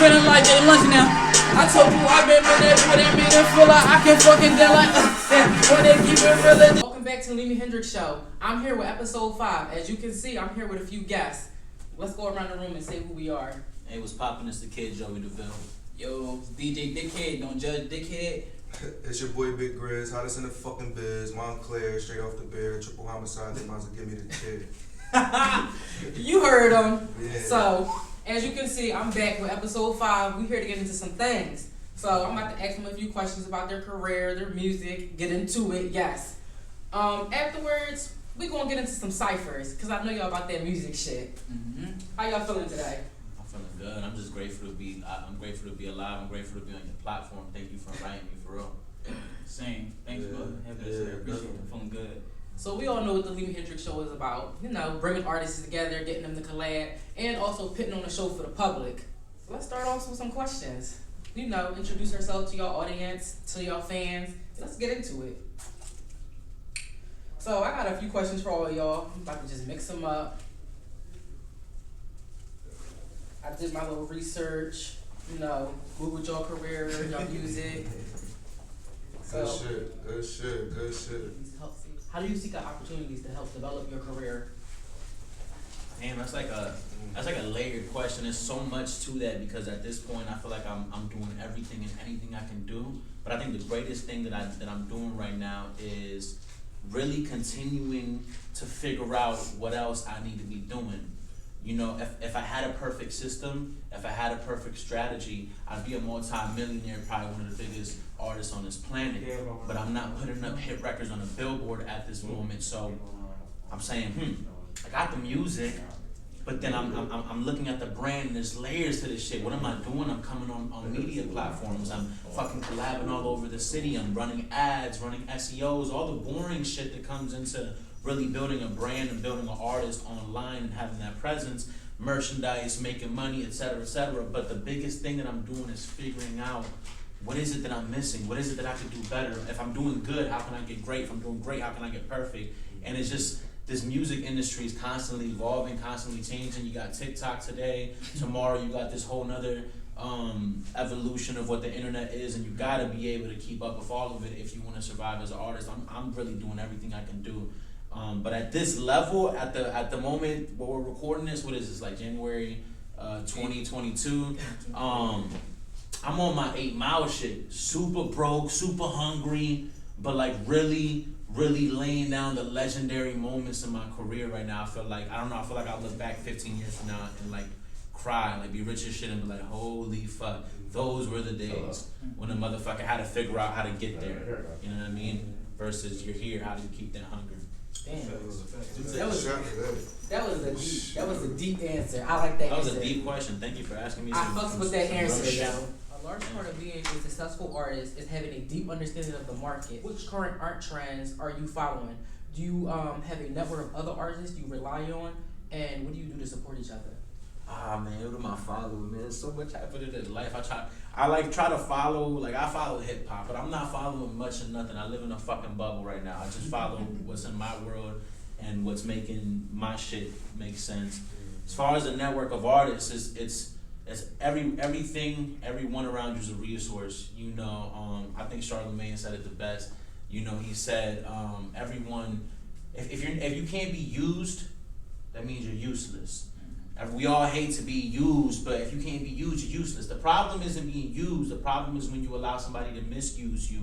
feeling like they lunch now. I told you I've been there, but it made it feel like I can fucking deal like when they keep it real. Welcome back to LeemyHendrix Show. I'm here with episode 5. As you can see, I'm here with a few guests. Let's go around the room and say who we are. Hey, what's poppin'? It's the kid, Joeyy Deville. Yo, DJDckhead, don't judge dickhead. It's your boy Big Grizz, hottest in the fucking biz, Montclair, straight off the bear, triple homicide, they might as well give me the kid. You heard him. Yeah. So, as you can see, I'm back with episode 5. We're here to get into some things. So, I'm about to ask them a few questions about their career, their music, get into it, yes. Afterwards, we're going to get into some ciphers, because I know y'all about that music shit. Mm-hmm. How y'all feeling today? I'm feeling good. I'm just grateful to be. I'm grateful to be alive. I'm grateful to be on your platform. Thank you for inviting me, for real. Same. Thanks for having us here. Appreciate it. Feeling good. So we all know what the LeemyHendrix Show is about. You know, bringing artists together, getting them to collab, and also putting on a show for the public. So let's start off with some questions. You know, introduce yourself to your audience, to your fans. Let's get into it. So I got a few questions for all of y'all. I'm about to just mix them up. I did my little research, you know, Googled your career, your music. Good shit, good shit, good shit. How do you seek out opportunities to help develop your career? Damn, that's like a layered question. There's so much to that because at this point I feel like I'm doing everything and anything I can do. But I think the greatest thing that I'm doing right now is really continuing to figure out what else I need to be doing. You know, if I had a perfect system, if I had a perfect strategy, I'd be a multi-millionaire, probably one of the biggest artists on this planet. But I'm not putting up hit records on a billboard at this moment. So I'm saying, I got the music, but then I'm looking at the brand and there's layers to this shit. What am I doing? I'm coming on media platforms. I'm fucking collabing all over the city. I'm running ads, running SEOs, all the boring shit that comes into really building a brand and building an artist online and having that presence, merchandise, making money, etc., etc. But the biggest thing that I'm doing is figuring out what is it that I'm missing? What is it that I could do better? If I'm doing good, how can I get great? If I'm doing great, how can I get perfect? And it's just, this music industry is constantly evolving, constantly changing. You got TikTok today, tomorrow you got this whole nother evolution of what the internet is, and you gotta be able to keep up with all of it if you want to survive as an artist. I'm really doing everything I can do. But at this level, at the moment where we're recording this, what is this, like January 2022? I'm on my 8 Mile shit. Super broke, super hungry, but like really laying down the legendary moments in my career right now. I feel like I'll look back 15 years from now and like cry, like be rich as shit and be like, holy fuck, those were the days when a motherfucker had to figure out how to get there. You know what I mean? Versus you're here, how do you keep that hunger? Damn. That was a deep answer. I like that answer. That was a deep question. Thank you for asking me. I fucks with that answer, though. A large part of being a successful artist is having a deep understanding of the market. Which current art trends are you following? Do you have a network of other artists you rely on? And what do you do to support each other? Ah man, what am I following, man? There's so much happening in life. I try to follow, I follow hip hop, but I'm not following much of nothing. I live in a fucking bubble right now. I just follow what's in my world and what's making my shit make sense. As far as a network of artists, it's everything, everyone around you is a resource. You know, I think Charlemagne said it the best. You know, he said, everyone, if you can't be used, that means you're useless. We all hate to be used, but if you can't be used, you're useless. The problem isn't being used. The problem is when you allow somebody to misuse you.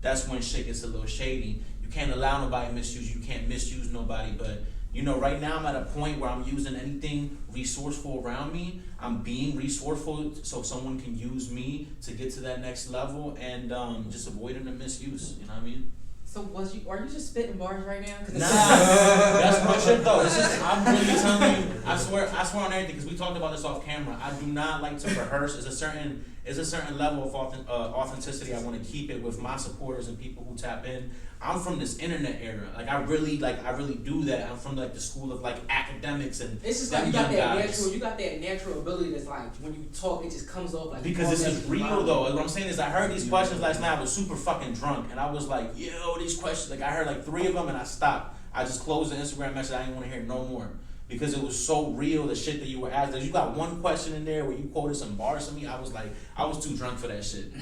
That's when shit gets a little shady. You can't allow nobody to misuse you. You can't misuse nobody. But, you know, right now I'm at a point where I'm using anything resourceful around me. I'm being resourceful so someone can use me to get to that next level and just avoiding the misuse. You know what I mean? So are you just spitting bars right now? Nah, that's my shit though. It's just, I'm really telling you, I swear on everything, because we talked about this off camera. I do not like to rehearse. It's a certain level of authenticity. I want to keep it with my supporters and people who tap in. I'm from this internet era. I really do that. I'm from the school of academics and it's just like you got that natural ability that's like when you talk it just comes off like. Because this is real though. What I'm saying is I heard these questions last night. I was super fucking drunk and I was like, yo, these questions. I heard 3 of them and I stopped. I just closed the Instagram message. I didn't want to hear no more. because it was so real, the shit that you were asking. You got one question in there where you quoted some bars to me. I was like, I was too drunk for that shit.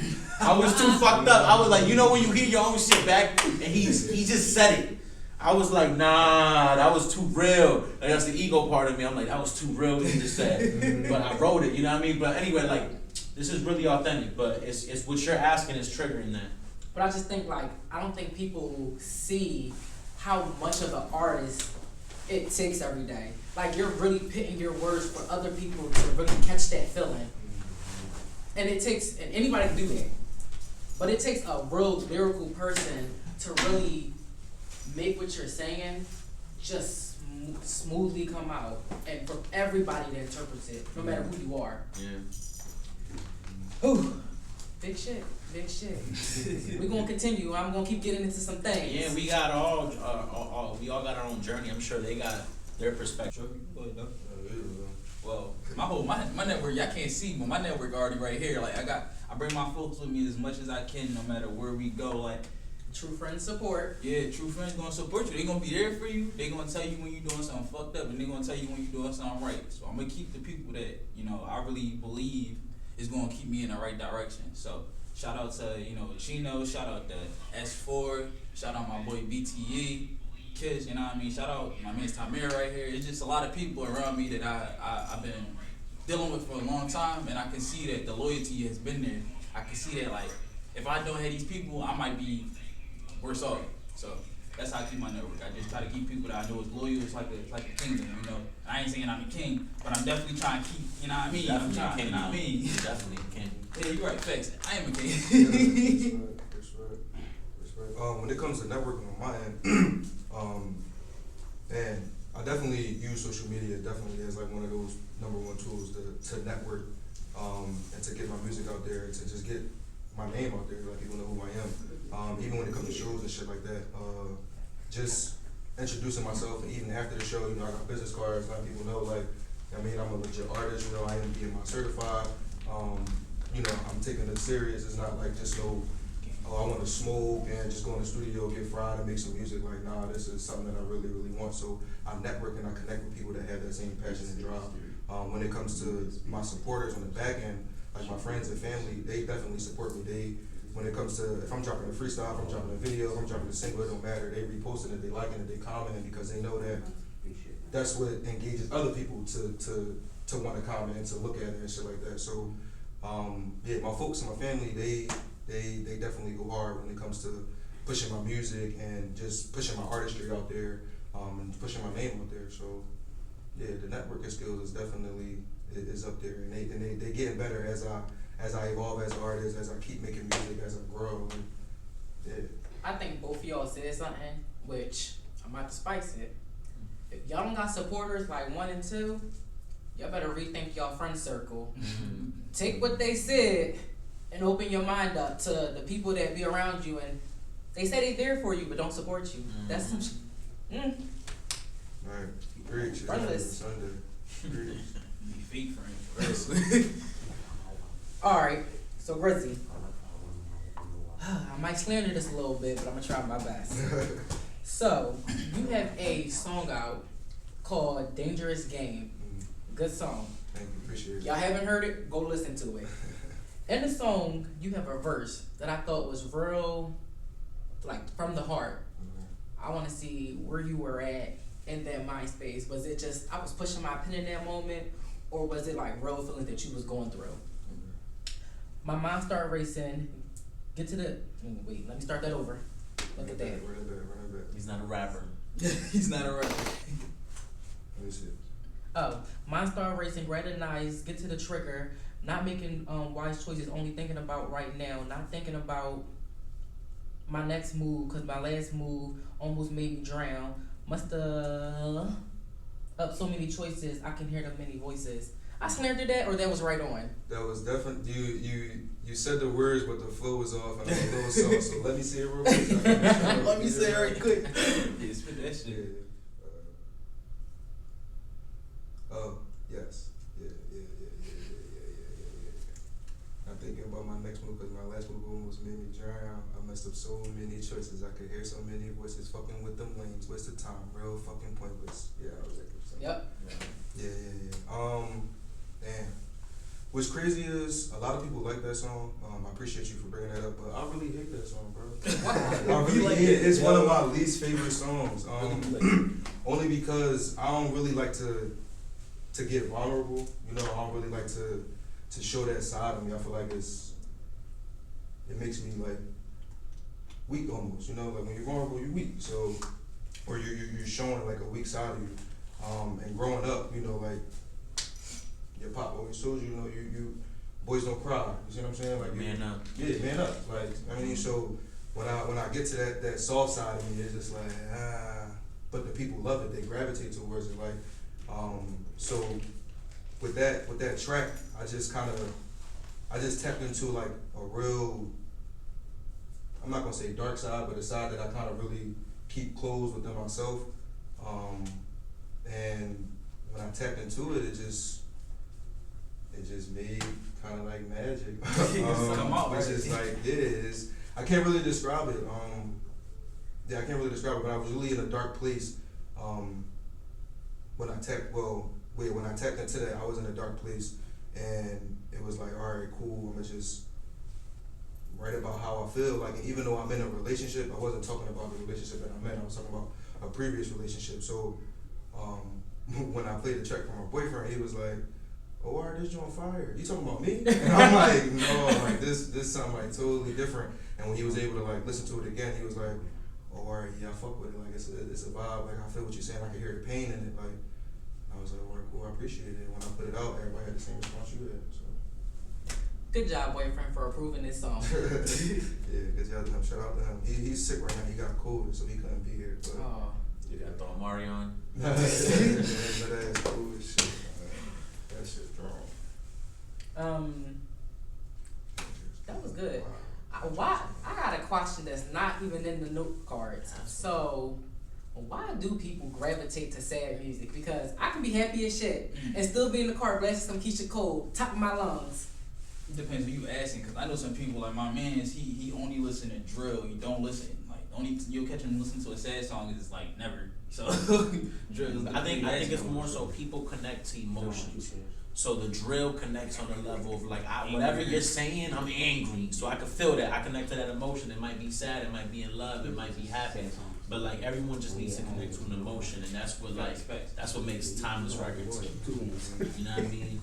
I was too fucked up. I was like, you know when you hear your own shit back and he just said it. I was like, nah, that was too real. Like, that's the ego part of me. I'm like, that was too real what he just said. But I wrote it, you know what I mean? But anyway, like, this is really authentic, but it's what you're asking is triggering that. But I just think, like, I don't think people see how much of an artist it takes every day. Like, you're really pitting your words for other people to really catch that feeling. And it takes, and anybody can do that. But it takes a real lyrical person to really make what you're saying just smoothly come out. And for everybody to interpret it, no matter who you are. Yeah. Ooh, big shit. Big shit. We're gonna continue. I'm gonna keep getting into some things. Yeah, we got we all got our own journey. I'm sure they got their perspective. Well, my network, y'all can't see, but my network already right here. Like I bring my folks with me as much as I can, no matter where we go. Like true friends support. Yeah, true friends gonna support you. They gonna be there for you. They gonna tell you when you doing something fucked up, and they gonna tell you when you doing something right. So I'm gonna keep the people that I really believe is gonna keep me in the right direction. So. Shout out to, Chino, shout out to S4, shout out my boy BTE, Kids, you know what I mean? Shout out my man Tamir right here. It's just a lot of people around me that I've been dealing with for a long time, and I can see that the loyalty has been there. I can see that, like, if I don't have these people, I might be worse off. So that's how I keep my network. I just try to keep people that I know is loyal. It's like a kingdom, I ain't saying I'm a king, but I'm definitely trying to keep, you know what I mean? I'm trying, you know what I mean? Definitely a king. Yeah, you're right, facts. I am a king. Respect. When it comes to networking on my end, man, I definitely use social media definitely as like one of those #1 tools to network, and to get my music out there, to just get my name out there, like people know who I am. Even when it comes to shows and shit like that, just introducing myself, and even after the show, I got business cards, letting people know, like, I'm a legit artist, I am BMI certified. I'm taking it serious. It's not like just I want to smoke and just go in the studio, get fried, and make some music. Like, nah, this is something that I really, really want. So I network and I connect with people that have that same passion and drive. When it comes to my supporters on the back end, like my friends and family, they definitely support me. When it comes to, if I'm dropping a freestyle, if I'm dropping a video, if I'm dropping a single, it don't matter. They reposting it, they liking it, they commenting, because they know that that's what engages other people to want to comment and to look at it and shit like that. So, my folks and my family, they definitely go hard when it comes to pushing my music and just pushing my artistry out there, and pushing my name out there. So, the networking skills is definitely is up there, and they getting better as I evolve as an artist, as I keep making music, as I grow. I think both of y'all said something, which I'm about to spice it. If y'all don't got supporters like 1 and 2, y'all better rethink y'all friend circle. Mm-hmm. Take what they said and open your mind up to the people that be around you, and they say they there for you but don't support you. Mm-hmm. That's some Right. Preach. Friendless. Sunday. Preach. Fake friends. Alright, so Grizzy. I might slander this a little bit, but I'm gonna try my best. So, you have a song out called Dangerous Game. Good song. Thank you, appreciate it. Y'all haven't heard it? Go listen to it. In the song, you have a verse that I thought was real, like, from the heart. I want to see where you were at in that mind space. Was it just, I was pushing my pen in that moment, or was it like real feelings that you was going through? My mind started racing. Get to the, wait, let me start that over. Look at that. Run it back. He's not a rapper. He's not a rapper. Let me see. Oh, mine started racing, recognize, get to the trigger, not making wise choices, only thinking about right now, not thinking about my next move, because my last move almost made me drown. Musta up so many choices, I can hear the many voices. I slandered that, or that was right on? That was definitely, you said the words, but the flow was off, and I'm a little soft, so let me say it real quick. Let me say it right quick. Yeah, spit that shit. Oh, yes. Yeah. I'm thinking about my next move, because my last move almost made me drown. I messed up so many choices. I could hear so many voices fucking with them lanes. Wasted time, real fucking pointless. Yeah, I was like, Yep. yeah. Damn. What's crazy is a lot of people like that song. I appreciate you for bringing that up, but I really hate that song, bro. I really hate it. It's one of my least favorite songs. Only because I don't really like to get vulnerable. You know, I don't really like to show that side of me. I feel like it makes me like weak almost. You know, like when you're vulnerable, you're weak. So, or you're showing like a weak side of you. And growing up, you know, like your pop always told you, you know, you boys don't cry. You see what I'm saying? Like Man up. Yeah, man up. Like I mean, so when I get to that soft side of me, it's just like but the people love it. They gravitate towards it. Like so with that track, I just tapped into like a real, I'm not gonna say dark side, but a side that I kind of really keep closed within myself. And when I tapped into it, it just made kind of like magic. It's just like it is. I can't really describe it. I can't really describe it. But I was really in a dark place. When I tapped into that, I was in a dark place, and it was like, all right, cool. I'm gonna just write about how I feel. Like, even though I'm in a relationship, I wasn't talking about the relationship that I'm in. I was talking about a previous relationship. So when I played the track for my boyfriend, he was like, "Oh, all right, this joint fire. You talking about me?" And I'm like, "No, like this sound like totally different." And when he was able to like listen to it again, he was like, "Oh, all right, yeah, I fuck with it. Like it's a vibe. Like I feel what you're saying. I can hear the pain in it." Like I was like, "All right, cool. I appreciate it." When I put it out, everybody had the same response you had. So Good job, boyfriend, for approving this song. yeah, good job to him. Shout out to him. He's sick right now. He got COVID, so he couldn't be here. But You gotta throw Amari on. that ass cool as shit. That shit strong. That was good. I got a question that's not even in the note cards. So, why do people gravitate to sad music? Because I can be happy as shit and still be in the car blasting some Keisha Cole, top of my lungs. It depends who you asking, because I know some people like my man's. He only listen to drill. He don't listen. Like only you'll catch him listen to a sad song is like never. So drill. I think it's more so people connect to emotions. So the drill connects on the level of like whatever you're saying, I'm angry, so I can feel that. I connect to that emotion. It might be sad, it might be in love, it might be happy, but like everyone just needs to connect to an emotion, and that's what makes timeless records. You know what I mean?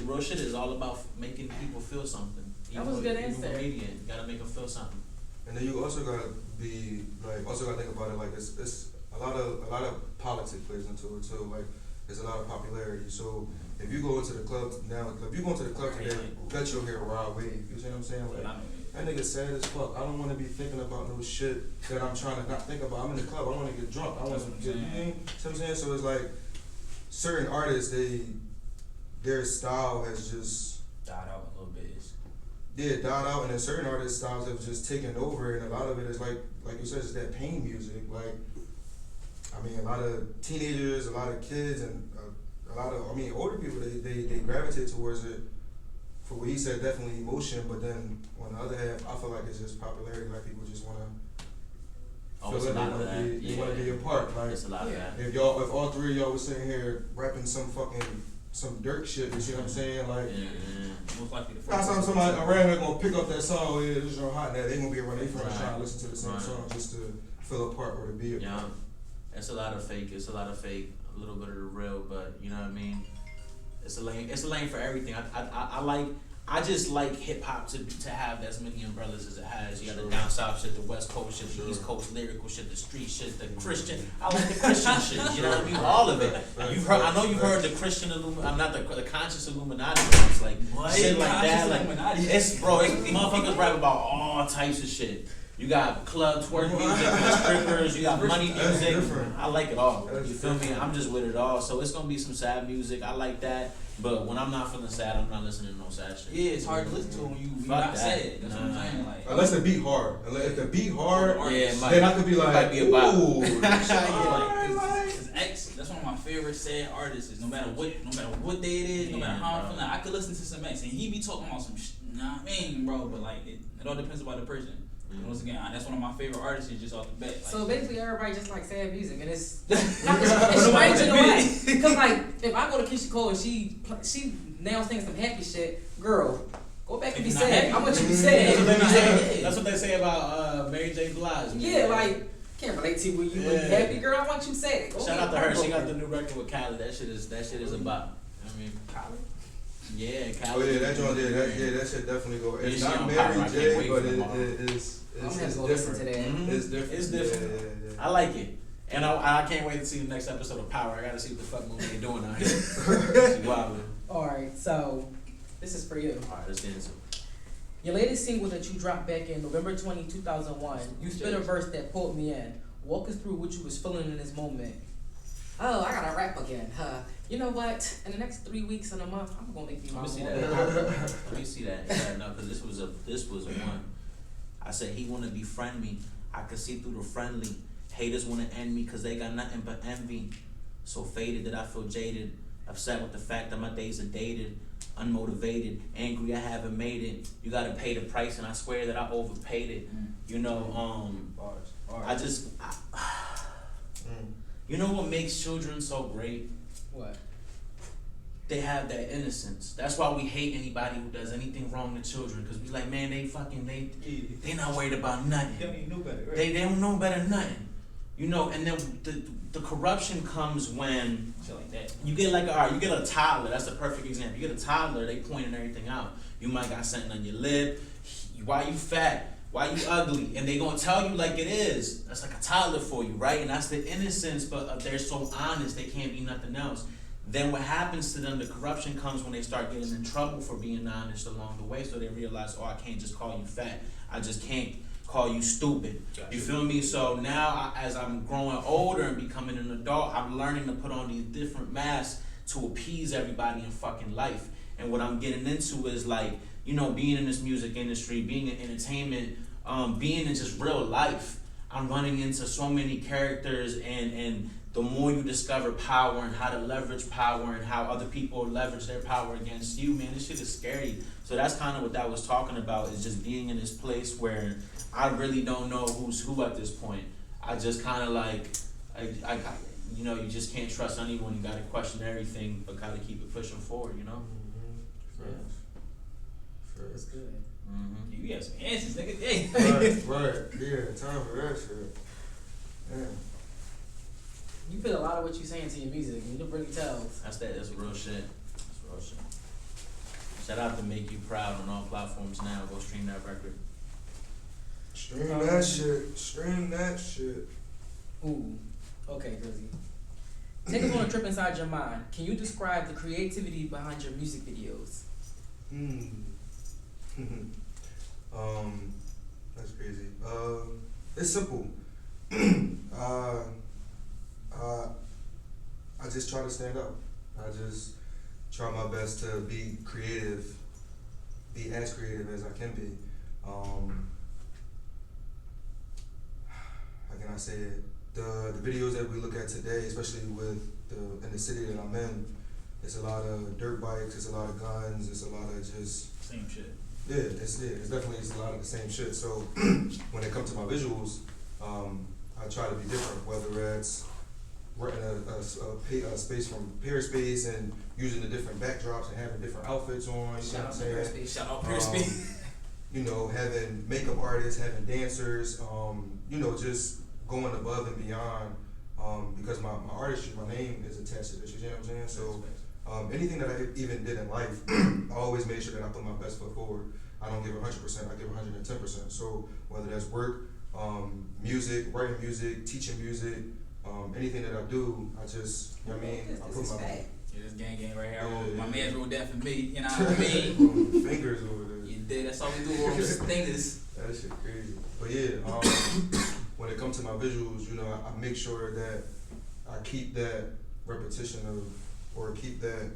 Real shit is all about making people feel something. That was a good answer. You gotta make them feel something. And then you also gotta think about it like it's a lot of politics plays into it too. Like there's a lot of popularity. So if you go into the club now, if you go into the club today, bet you'll hear Rod Wave. You see what I'm saying? Like that nigga sad as fuck. I don't want to be thinking about no shit that I'm trying to not think about. I'm in the club. I want to get drunk. I want to get. You know what I'm saying? So it's like certain artists, their style has just died out a little bit. Yeah, died out, and then certain artists' styles have just taken over, and a lot of it is like you said, it's that pain music. Like, I mean, a lot of teenagers, a lot of kids, and a lot of, older people, they gravitate towards it. For what he said, definitely emotion, but then on the other half, I feel like it's just popularity. Like people just want to feel like they want to be a part. Like, it's a lot of that. If all three of y'all was sitting here rapping some dirt shit, you see what I'm saying? Like, most likely the last time somebody around here gonna pick up that song, this is hot now, they gonna be around their friends trying to listen to the same song just to feel a part or to be a part. It's a lot of fake, a little bit of the real, but you know what I mean? It's a lane for everything. I just like hip hop to have as many umbrellas as it has. You got the down south shit, the west coast shit, the east coast lyrical shit, the street shit, the Christian. I like the Christian shit. You know what I mean? All of it. I know you've heard the Christian I'm not the conscious Illuminati. It's like shit like that. Like it's motherfuckers rap about all types of shit. You got club twerk music, you got strippers, you got money music. I like it all. You feel me? I'm just with it all. So it's gonna be some sad music. I like that. But when I'm not feeling sad, I'm not listening to no sad shit. Yeah, it's hard to listen to when you're not sad. That's what I'm saying. Like, unless the beat hard. If the beat hard, then I could be like, might be about. ooh. X, that's one of my favorite sad artists. No matter what day it is, no matter how I'm feeling, I could listen to some X, and he be talking about some nah, I mean, bro. But like, it all depends about the person. And once again, that's one of my favorite artists. Just off the bat. Like, so basically, everybody just like sad music, and it's strange in a way. Cause like, if I go to Keisha Cole and she now sings some happy shit, girl, go back and be sad. I want you to be sad. That's what they say about Mary J. Blige. Yeah, like. Can't relate to you when you happy, girl. I want you sad. Shout out to her. She got the new record with Khaled. That shit is about. I mean, Khaled. Yeah, Khaled. Oh yeah, that joint. That shit definitely go. It's not Mary J, but it's different. It's different. It's different. Yeah. I like it, and I can't wait to see the next episode of Power. I gotta see what the fuck movie they're doing out here. Wow. All right, so this is for you. All right, let's get into it. Your latest single that you dropped back in November 20, 2001, you spit a verse that pulled me in. Walk us through what you was feeling in this moment. Oh, I gotta rap again, huh? You know what? In the next 3 weeks and a month, I'm gonna make you my Let me see that. Yeah, no, because this was one. I said he wanna befriend me. I could see through the friendly. Haters wanna end me because they got nothing but envy. So faded that I feel jaded. Upset with the fact that my days are dated. Unmotivated, angry, I haven't made it. You gotta pay the price, and I swear that I overpaid it. You know, bars. You know what makes children so great? What? They have that innocence. That's why we hate anybody who does anything wrong to children, because we like, man, they not worried about nothing. They don't even know better. Right? They don't know better than nothing. You know, and then the corruption comes when shit like that. you get you get a toddler. That's a perfect example. You get a toddler, they pointing everything out. You might got something on your lip. Why you fat? Why you ugly? And they gonna tell you like it is. That's like a toddler for you, right? And that's the innocence, but they're so honest, they can't be nothing else. Then what happens to them, the corruption comes when they start getting in trouble for being honest along the way. So they realize, oh, I can't just call you fat. I just can't call you stupid. Gotcha. You feel me? So now, as I'm growing older and becoming an adult, I'm learning to put on these different masks to appease everybody in fucking life. And what I'm getting into is like, you know, being in this music industry, being in entertainment, being in just real life. I'm running into so many characters, and the more you discover power and how to leverage power and how other people leverage their power against you, man, this shit is scary. So that's kind of what that was talking about, is just being in this place where I really don't know who's who at this point. I just kind of like, I you know, you just can't trust anyone. You got to question everything, but gotta keep it pushing forward, you know? That's good. Mm-hmm. You got some answers, nigga. Hey. Right. Yeah, time for that shit. Yeah. You put a lot of what you saying to your music, and you really tells. That's real shit. That's real shit. Shout out to Make You Proud on all platforms now. Go stream that record. Stream that shit. Stream that shit. Ooh. Okay, Grizzy. Take us on a trip inside your mind. Can you describe the creativity behind your music videos? That's crazy. It's simple. I just try to stand out. I just try my best to be creative, be as creative as I can be. How can I say it? The videos that we look at today, especially in the city that I'm in, it's a lot of dirt bikes, it's a lot of guns, it's a lot of just Same shit. Yeah, it's definitely a lot of the same shit. So when it comes to my visuals, I try to be different, whether it's renting a space from Peerspace and using the different backdrops and having different outfits on. You know what I'm saying? Shout out Peerspace. You know, having makeup artists, having dancers, you know, just going above and beyond, because my artistry, my name is attached to this, you know what I'm saying? So anything that I even did in life, I always made sure that I put my best foot forward. I don't give 100%, I give 110%. So whether that's work, music, writing music, teaching music, anything that I do, I just, you know what I mean? I put my Yeah, this gang right here. Yeah. My man wrote that for me. You know what I mean? Fingers over there. You did. That's all we do on his fingers. That shit crazy. But yeah, when it comes to my visuals, you know, I make sure that I keep that repetition or keep that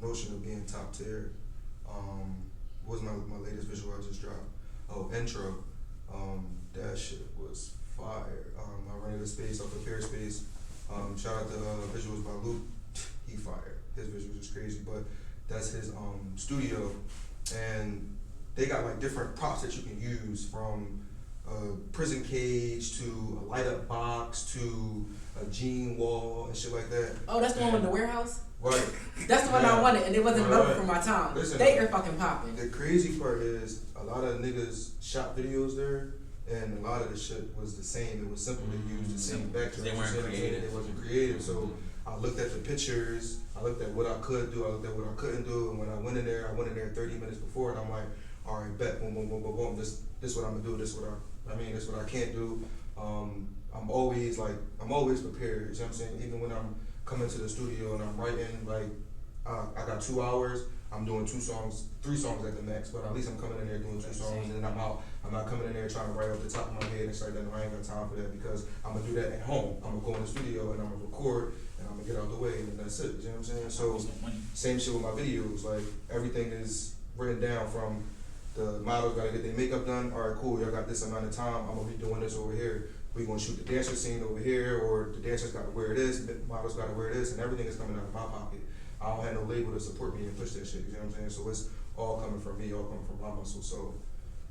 notion of being top tier. What was my latest visual I just dropped? Oh, intro. That shit was fire. I rented a space off of Peerspace. Shout out to visuals by Luke. He fired. His visuals is crazy, but that's his studio, and they got like different props that you can use, from a prison cage to a light up box to a jean wall and shit like that. Oh, that's the one with the warehouse? Right. That's the one I wanted, and it wasn't enough for my time. Listen, they are fucking popping. The crazy part is a lot of niggas shot videos there, and a lot of the shit was the same. It was simple. They used the same backdrop. They weren't creative. They wasn't creative. So I looked at the pictures. I looked at what I could do. I looked at what I couldn't do. And when I went in there 30 minutes before, and I'm like, all right, bet, boom, boom, boom, boom, boom. This what I'm gonna do. This what I can't do. I'm always prepared. You know what I'm saying? Even when I'm coming to the studio and I'm writing, like I got 2 hours. I'm doing 2 songs, 3 songs at the max, but at least I'm coming in there doing 2 songs, and then I'm out. I'm not coming in there trying to write off the top of my head and start that. I ain't got time for that, because I'm gonna do that at home. I'm gonna go in the studio and I'm gonna record and I'm gonna get out the way, and that's it. You know what I'm saying? So same shit with my videos. Like everything is written down, from the models gotta get their makeup done. All right, cool. Y'all got this amount of time. I'm gonna be doing this over here. We gonna shoot the dancer scene over here, or the dancers gotta wear this, the models gotta wear this, and everything is coming out of my pocket. I don't have no label to support me and push that shit, you know what I'm saying? So it's all coming from me, all coming from my muscle. So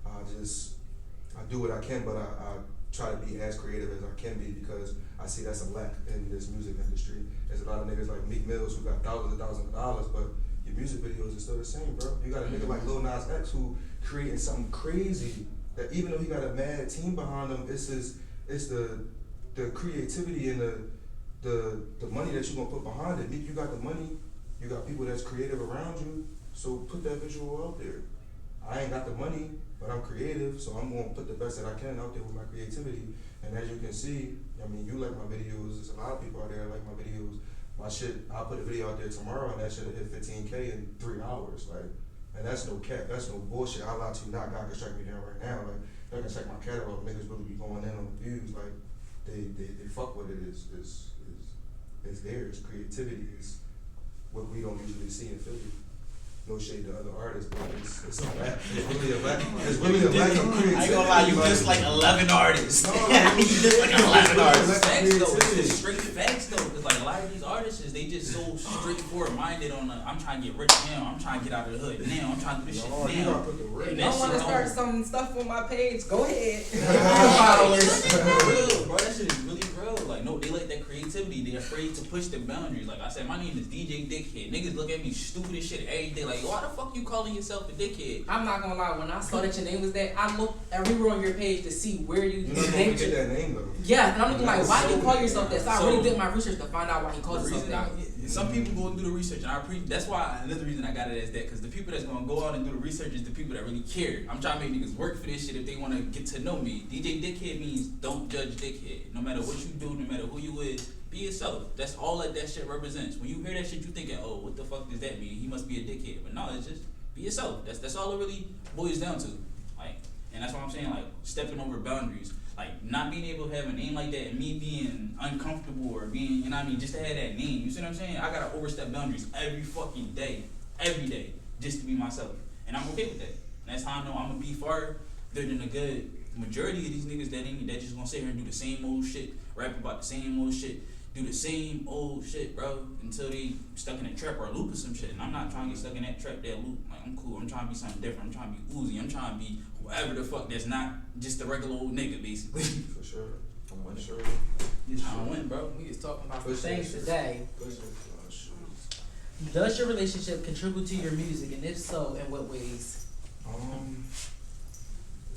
I do what I can, but I try to be as creative as I can be, because I see that's a lack in this music industry. There's a lot of niggas like Meek Mills who got thousands of dollars, but your music videos are still the same, bro. You got a nigga like Lil Nas X who creating something crazy, that even though he got a mad team behind him, it's the creativity and the money that you gonna put behind it. Meek, you got the money. You got people that's creative around you, so put that visual out there. I ain't got the money, but I'm creative, so I'm gonna put the best that I can out there with my creativity. And as you can see, I mean, you like my videos. There's a lot of people out there that like my videos. My shit, I'll put a video out there tomorrow, and that shit'll hit 15K in 3 hours. Like, and that's no cap, that's no bullshit. I'll lie to you not. God can strike me down right now. Like, y'all can check my catalog. Niggas really be going in on the views. Like, they fuck with it. It's theirs. Creativity is what we don't usually see in Philly. No shade to other artists, but it's a lack. It's really a lack of creativity. I ain't gonna lie, you just like 11 artists. No, you just like 11 artists. Facts though, it's just straight facts though, because like a lot of these artists, they just so straightforward minded on I'm trying to get rich now, I'm trying to get out of the hood now, I'm trying to do this shit now. You gotta put the If I want to start some stuff on my page, go ahead. Real, bro, that shit is really real. Like, no, they like that creativity. They're afraid to push the boundaries. Like I said, my name is DJDckhead. Niggas look at me stupid as shit every day. Like, why the fuck you calling yourself a dickhead? I'm not gonna lie, when I saw that your name was that, I looked everywhere on your page to see where you know you named get that name though. Yeah, and I'm looking like, why do you call yourself that? So I So- really did my research to find out why he calls himself that. Some people go and do the research, and I appreciate. That's why another reason I got it as that, because the people that's gonna go out and do the research is the people that really care. I'm trying to make niggas work for this shit if they want to get to know me. DJDckhead means don't judge dickhead. No matter what you do, no matter who you is, be yourself. That's all that shit represents. When you hear that shit, you thinking, oh, what the fuck does that mean? He must be a dickhead. But no, it's just be yourself. That's all it really boils down to. Like, and that's what I'm saying. Like, stepping over boundaries. Like, not being able to have a name like that and me being uncomfortable or being, you know what I mean, just to have that name. You see what I'm saying? I gotta overstep boundaries every fucking day. Every day. Just to be myself. And I'm okay with that. And that's how I know I'm gonna be farther than a good majority of these niggas that just gonna sit here and do the same old shit, rap about the same old shit, do the same old shit, bro, until they stuck in a trap or a loop or some shit. And I'm not trying to get stuck in that trap, that loop. Like, I'm cool. I'm trying to be something different. I'm trying to be Uzi. I'm trying to be whoever the fuck that's not just a regular old nigga, basically. For sure. For sure. Just trying to win, bro. We just talking about For some sure. things today. For sure. Does your relationship contribute to your music, and if so, in what ways?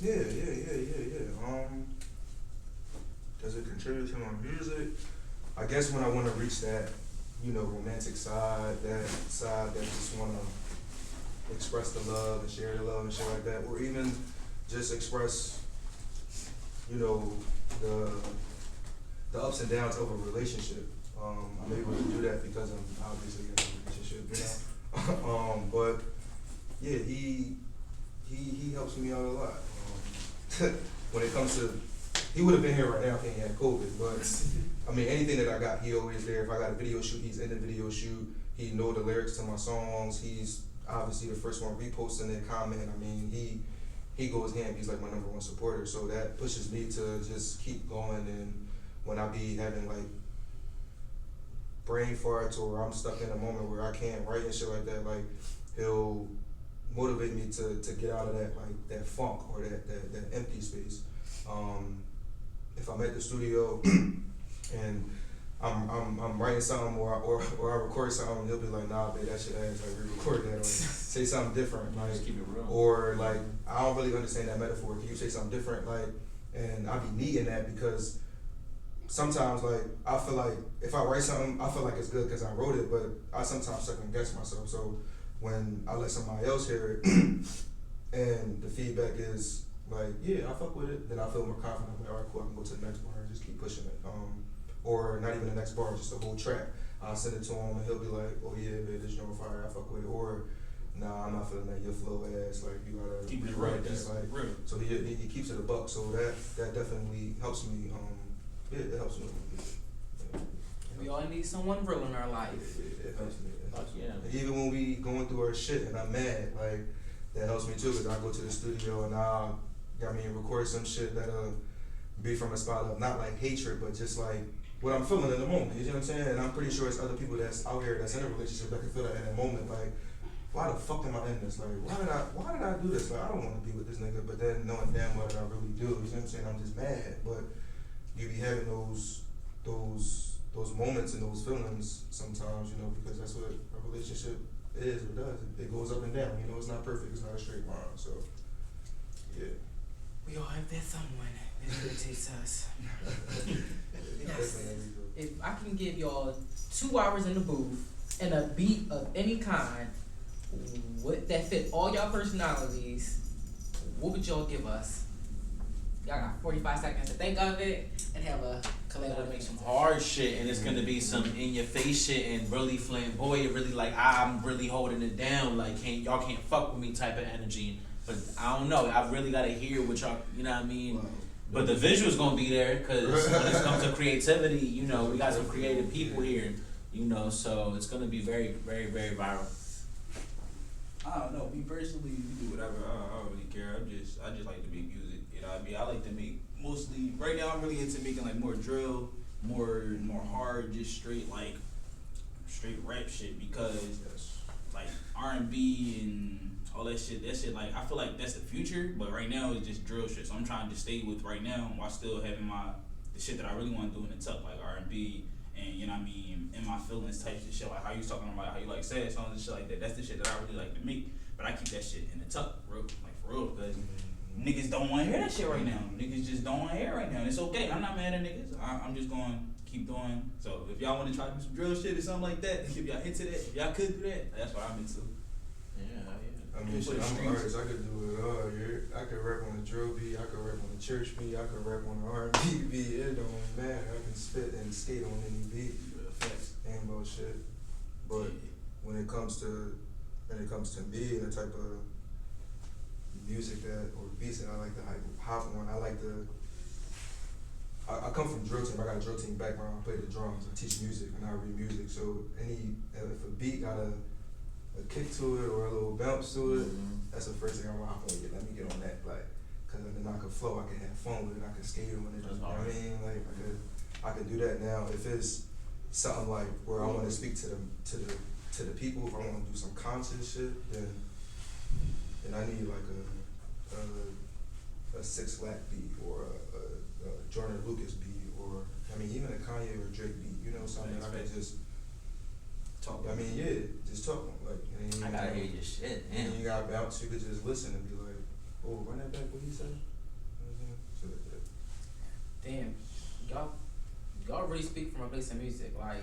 Yeah. Does it contribute to my music? I guess when I want to reach that, romantic side, that side that just want to express the love and share the love and shit like that, or even just express, the ups and downs of a relationship. I'm able to do that because I'm obviously in a relationship, but yeah, he helps me out a lot. When it comes to, he would have been here right now if he had COVID, but I mean, anything that I got, he always there. If I got a video shoot, he's in the video shoot. He know the lyrics to my songs. He's obviously the first one reposting and commenting. I mean, he goes ham. He's like my #1 supporter. So that pushes me to just keep going. And when I be having like brain farts or I'm stuck in a moment where I can't write and shit like that, like he'll motivate me to get out of that like that funk or that empty space. If I'm at the studio and I'm writing something or I record something, he'll be like, nah, babe, that shit ass, like re-record that or say something different, like, Just keep it real. or like I don't really understand that metaphor. Can you say something different, like? And I be needing that because sometimes like I feel like if I write something, I feel like it's good because I wrote it, but I sometimes second guess myself. So when I let somebody else hear it and the feedback is like, yeah, I fuck with it, then I feel more confident. I'm like, all right, cool, I can go to the next bar and just keep pushing it. Or not even the next bar, just the whole track. I'll send it to him and he'll be like, oh yeah, babe, this joint fire, I fuck with it. Or nah, I'm not feeling that, your flow ass, like you gotta Keep it rewrite real, this, like real. so he keeps it a buck. So that definitely helps me. It helps me. Yeah. We all need someone real in our life. It helps me. Yeah. And even when we going through our shit and I'm mad, like that helps me too, because I go to the studio and record some shit that'll be from a spot of not like hatred, but just like what I'm feeling in the moment. You know what I'm saying? And I'm pretty sure it's other people that's out here that's in a relationship that can feel that in that moment. Like, why the fuck am I in this? Like, why did I do this? Like, I don't want to be with this nigga, but then knowing damn well that I really do. You know what I'm saying? I'm just mad, but you be having those moments and those feelings sometimes, you know, because that's what a relationship is or does. It goes up and down. You know, it's not perfect. It's not a straight line. So, yeah. We all have that someone that irritates us. Yes. If I can give y'all 2 hours in the booth and a beat of any kind, that fit all y'all personalities, what would y'all give us? Y'all got 45 seconds to think of it and have a collaboration. Make some hard shit, and it's gonna be some in your face shit and really flamboyant, really like I'm really holding it down, like y'all can't fuck with me type of energy. But I don't know, I really gotta hear what y'all, you know what I mean? Wow. But the visual's gonna be there, cause when it comes to creativity, you know, we got some creative people here, you know, so it's gonna be very, very, very viral. I don't know. Me personally, we do whatever. I don't really care. I just like to make music. You know what I mean? I like to make mostly. Right now, I'm really into making like more drill, more hard, just straight rap shit because like R&B and all that shit. That shit like I feel like that's the future. But right now it's just drill shit. So I'm trying to stay with right now while still having the shit that I really want to do in the tuck, like R&B. And you know what I mean, in my feelings types of shit, like how you was talking about how you like sad songs and shit like that. That's the shit that I really like to make. But I keep that shit in the tuck, real, like for real, because niggas don't want to hear that shit right now. Niggas just don't want to hear it right now. And it's okay. I'm not mad at niggas. I'm just going to keep doing. So if y'all want to try to do some drill shit or something like that, if y'all into that, if y'all could do that, that's what I'm into. Yeah. I mean, shit, I'm an artist. I could do it all. I could rap on a drill beat. I could rap on a church beat. I could rap on an R&B beat. It don't matter. I can spit and skate on any beat. Ain't about shit. But when it comes to me and the type of music or beats that I like to hop on, I come from drill team. I got a drill team background. I play the drums. I teach music and I read music. So if a beat got a kick to it or a little bounce to it, that's the first thing I'm like, oh yeah, let me get on that, like, cause then I can flow, I can have fun with it, I can skate on it. You know what I mean? Like I could do that now. If it's something like where I want to speak to the people, if I want to do some conscious shit, then I need like a 6 Lat beat or a Jordan Lucas beat or even a Kanye or Drake beat. You know, something that I can just talk. Just talk. Like, I gotta hear your shit. And you gotta bounce. You could just listen and be like, "Oh, run that back. What he said." So damn, y'all really speak from a place of music. Like,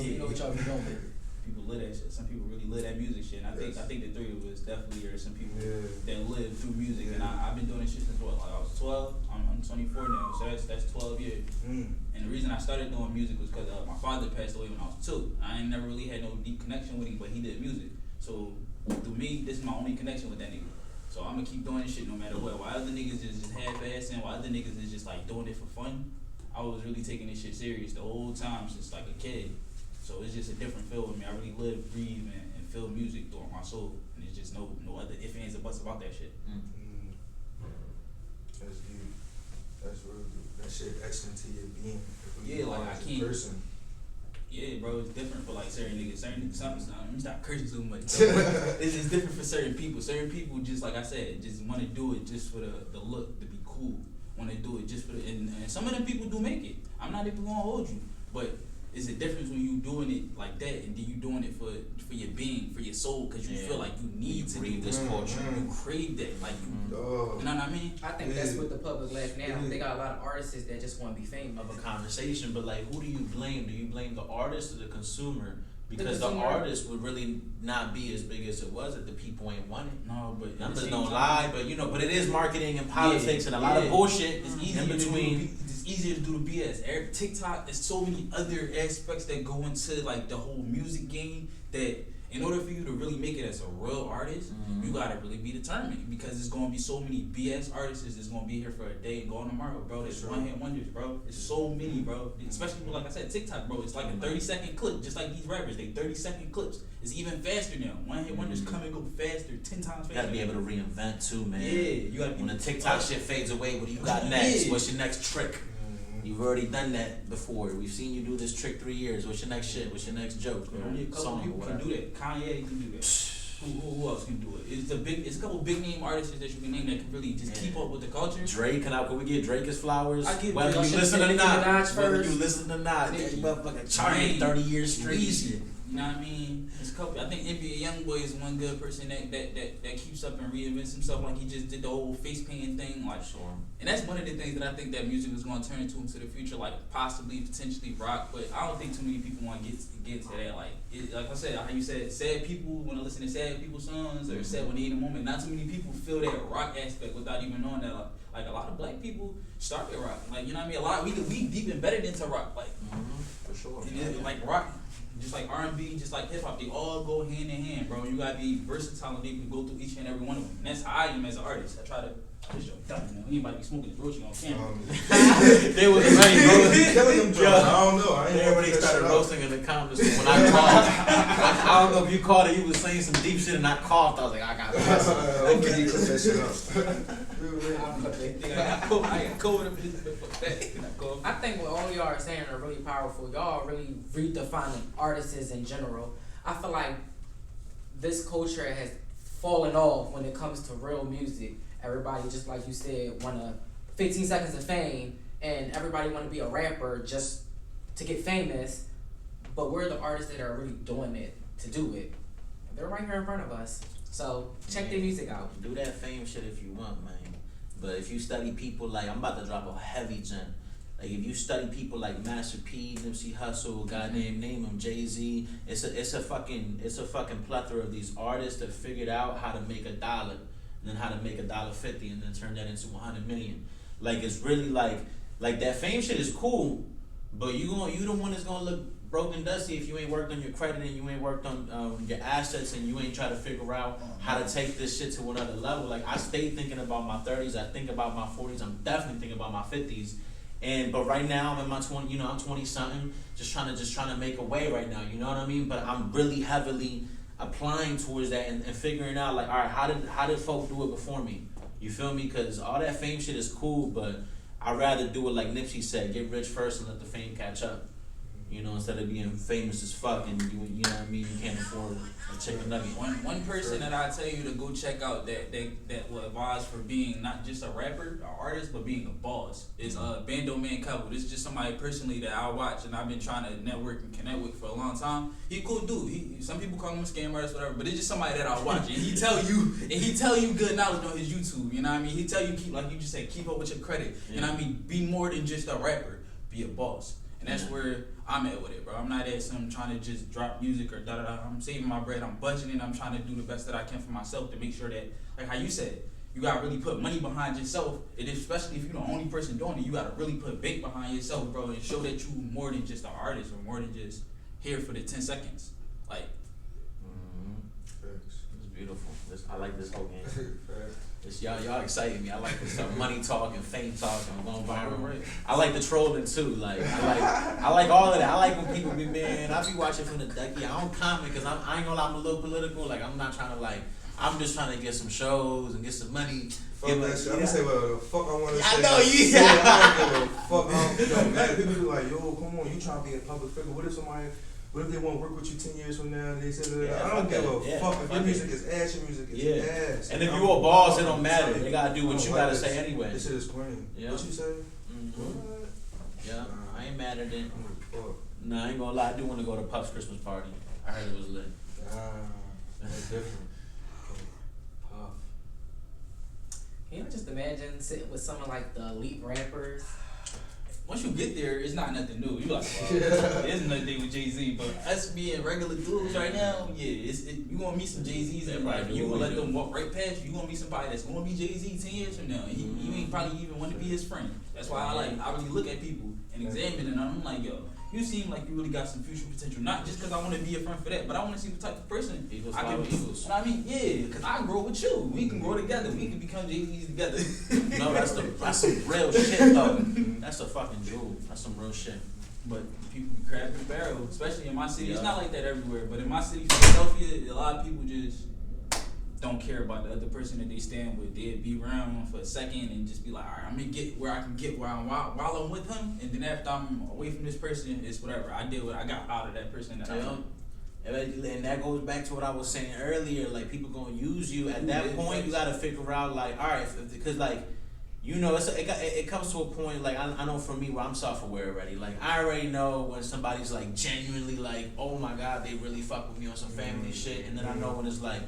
you know what y'all be doing. People live that shit. Some people really live that music shit. And I think the 3 of us definitely are some people that live through music. And I've been doing this shit since what? Like I was 12. I'm 24 now, so that's 12 years. And the reason I started doing music was because my father passed away when I was 2. I ain't never really had no deep connection with him, but he did music. So through me, this is my only connection with that nigga. So I'm gonna keep doing this shit no matter what. While other niggas is just half-assing, while other niggas is just like doing it for fun, I was really taking this shit serious the whole time since like a kid. So it's just a different feel with me. I really live, breathe, and feel music through my soul. And it's just no other ifs, ands, or buts about that shit. That's deep. That's real deep. That shit etched into your being. Yeah, like I can't. Person. Yeah, bro, it's different for like certain niggas. Something. Let me stop cursing so much. It's different for certain people. Certain people, just like I said, just want to do it just for the look, to be cool. Want to do it just for and some of them people do make it. I'm not even gonna hold you, but it's a difference when you doing it like that and then you doing it for your being, for your soul, because you feel like you need to do this culture. You crave that, like you know what I mean? I think that's what the public lack now. They got a lot of artists that just want to be famous. Of a conversation, but like, who do you blame? Do you blame the artist or the consumer? Because the consumer. artist would really not be as big as it was if the people ain't want it. No, but Numbers don't lie, but you know, but it is marketing and politics and a lot of bullshit. It's easy in between. It's easier to do the BS. TikTok, there's so many other aspects that go into like the whole music game that in order for you to really make it as a real artist, you gotta really be determined, because there's gonna be so many BS artists that's gonna be here for a day and gone tomorrow, bro. There's one-hit wonders, bro. There's so many, bro. Especially people, like I said, TikTok, bro. It's like a 30-second clip, just like these rappers. They 30-second clips. It's even faster now. One-hit wonders come and go faster, 10 times faster. You gotta be able to reinvent too, man. Yeah, you gotta be. When the TikTok shit fades away, what do you got next? What's your next trick? You've already done that before. We've seen you do this trick 3 years. What's your next shit? What's your next joke? Only a couple people can do that. Kanye can do that. Who else can do it? It's a couple big name artists that you can name that can really just keep up with the culture. Drake, can we get Drake his flowers? I get whether Drake. you listen or not. Whether you listen or not. Nicki. Motherfucking charting 30 years straight. Easy. You know what I mean? It's a couple. I think NBA YoungBoy is one good person that keeps up and reinvents himself. Like he just did the whole face painting thing. Like, and that's one of the things that I think that music is going to turn into the future. Like possibly, potentially rock. But I don't think too many people want to get to that. Like I said, how you said, sad people want to listen to sad people's songs or sad when they in a moment. Not too many people feel that rock aspect without even knowing that. Like a lot of black people started rock. Like, you know what I mean? A lot we deep embedded into rock. Like for sure. And like rock. Just like R&B, just like hip hop, they all go hand in hand, bro. You gotta be versatile and able to go through each and every one of them. And that's how I am as an artist. I try to. This your dumb, man. Anybody be smoking a roach on camera. They was ready, bro. Killing them drugs. I don't know. I ain't Everybody started roasting in the comments when I coughed. I don't know if you caught it. You was saying some deep shit and I coughed. I was like, I got this. Hopefully you clip that shit up. I got COVID up this. I think what all y'all are saying are really powerful. Y'all really redefining artists in general. I feel like this culture has fallen off when it comes to real music. Everybody, just like you said, want 15 seconds of fame, and everybody want to be a rapper just to get famous. But we're the artists that are really doing it to do it. They're right here in front of us. So check their music out. Do that fame shit if you want, man. But if you study people like, I'm about to drop a heavy gem. Like if you study people like Master P, Nipsey Hussle, goddamn name him, Jay-Z, it's a fucking plethora of these artists that figured out how to make $1 and then how to make $1.50 and then turn that into 100 million. Like it's really like that fame shit is cool, but you the one that's gonna look broke and dusty if you ain't worked on your credit and you ain't worked on your assets and you ain't try to figure out how to take this shit to another level. Like I stay thinking about my 30s, I think about my 40s, I'm definitely thinking about my 50s. But right now I'm in my 20, you know, I'm 20 something, just trying to make a way right now, you know what I mean? But I'm really heavily applying towards that and figuring out like, all right, how did folk do it before me? You feel me? Because all that fame shit is cool, but I'd rather do it like Nipsey said, get rich first and let the fame catch up. You know, instead of being famous as fuck and you know what I mean, you can't afford a chicken nugget. One person that I tell you to go check out that will advise for being not just a rapper or artist but being a boss is Bando Man Cabo. This is just somebody personally that I watch and I've been trying to network and connect with for a long time. He a cool dude. Some people call him a scam artist, whatever, but it's just somebody that I watch and he tell you good knowledge on his YouTube. You know what I mean? He tell you keep, like you just said, keep up with your credit. You know what I mean? Be more than just a rapper. Be a boss. And that's where I'm at with it, bro. I'm not at some trying to just drop music or da-da-da. I'm saving my bread. I'm budgeting. I'm trying to do the best that I can for myself to make sure that, like how you said, you got to really put money behind yourself. And especially if you're the only person doing it, you got to really put bait behind yourself, bro, and show that you more than just an artist or more than just here for the 10 seconds. Like, it's beautiful. I like this whole game. Y'all exciting me. I like this stuff. Money talk and fame talk and going viral. I like the trolling too. Like I like all of that. I like when people be, man, I be watching from the ducky. I don't comment because I ain't gonna lie, I'm a little political. Like I'm not trying to like I'm just trying to get some shows and get some money. Fuck that shit. I'm gonna say whatever the fuck I want to say. I know you. I don't give a fuck. Yo, man, people be like, yo, come on, you trying to be a public figure. What if they want to work with you 10 years from now? They say, I don't give a fuck. If your music is ass, your music is ass. And if you a boss, it don't matter. They gotta do what you gotta say anyway. This shit is clean. Yeah. What you say? What? Yeah, I ain't mad at it. Fuck. Nah, I ain't gonna lie. I do want to go to Puff's Christmas party. I heard it was lit. That's different. Puff. Can you just imagine sitting with someone like the elite rappers? Once you get there, it's not nothing new. You like, well, there's nothing with Jay-Z, but us being regular dudes right now, you gonna meet some Jay-Z's and like, you gonna let them walk right past you. You gonna meet somebody that's gonna be Jay-Z 10 years from now, and you ain't probably even want to be his friend. That's why I really look at people and examine, and I'm like, yo, you seem like you really got some future potential. Not just because I want to be a friend for that, but I want to see what type of person Eagles I can be. Eagles. You know what I mean? Yeah, because I grow with you. We can grow together. We can become Jay-Z's together. No, that's some real shit though. That's a fucking jewel. That's some real shit. But people be crabbing the barrel, especially in my city. It's not like that everywhere, but in my city, Philadelphia, a lot of people just don't care about the other person that they stand with. They'd be around for a second and just be like, all right, I'm gonna get where I can get while I'm with him, and then after I'm away from this person, it's whatever. I did what I got out of that person that I know. And that goes back to what I was saying earlier. Like, people gonna use you at that point. You gotta figure out, like, all right, because like, you know, it comes to a point, like, I know for me where I'm self-aware already. Like, I already know when somebody's like genuinely like, oh my God, they really fuck with me on some family shit, and then I know when it's like,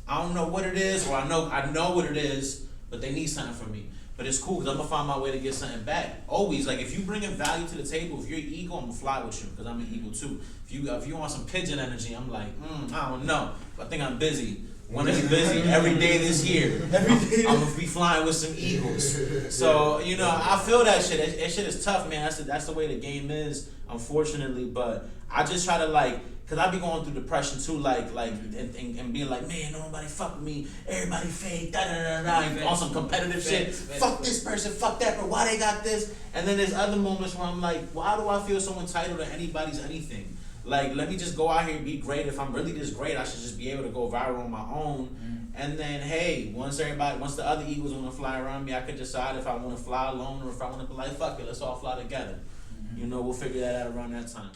I don't know what it is, or I know what it is, but they need something from me. But it's cool, because I'm going to find my way to get something back. Always, like, if you bringing value to the table, if you're ego, I'm going to fly with you, because I'm an ego too. If you want some pigeon energy, I'm like, I don't know. I think I'm busy. Want to be busy every day this year. I'm going to be flying with some eagles. So, you know, I feel that shit. That shit is tough, man. That's the way the game is, unfortunately. But I just try to, like, because I be going through depression too, and being like, man, nobody fuck with me, everybody fake, da on some competitive shit. Fuck this person, fuck that, but why they got this? And then there's other moments where I'm like, why do I feel so entitled to anybody's anything? Like, let me just go out here and be great. If I'm really this great, I should just be able to go viral on my own. And then, hey, once the other eagles want to fly around me, I could decide if I want to fly alone or if I want to be like, fuck it, let's all fly together. You know, we'll figure that out around that time.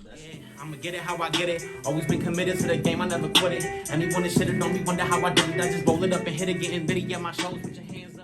I'ma get it how I get it. Always been committed to the game, I never quit it. Anyone that should've known me wonder how I did it. I just roll it up and hit it, getting bitty at my shows. Put your hands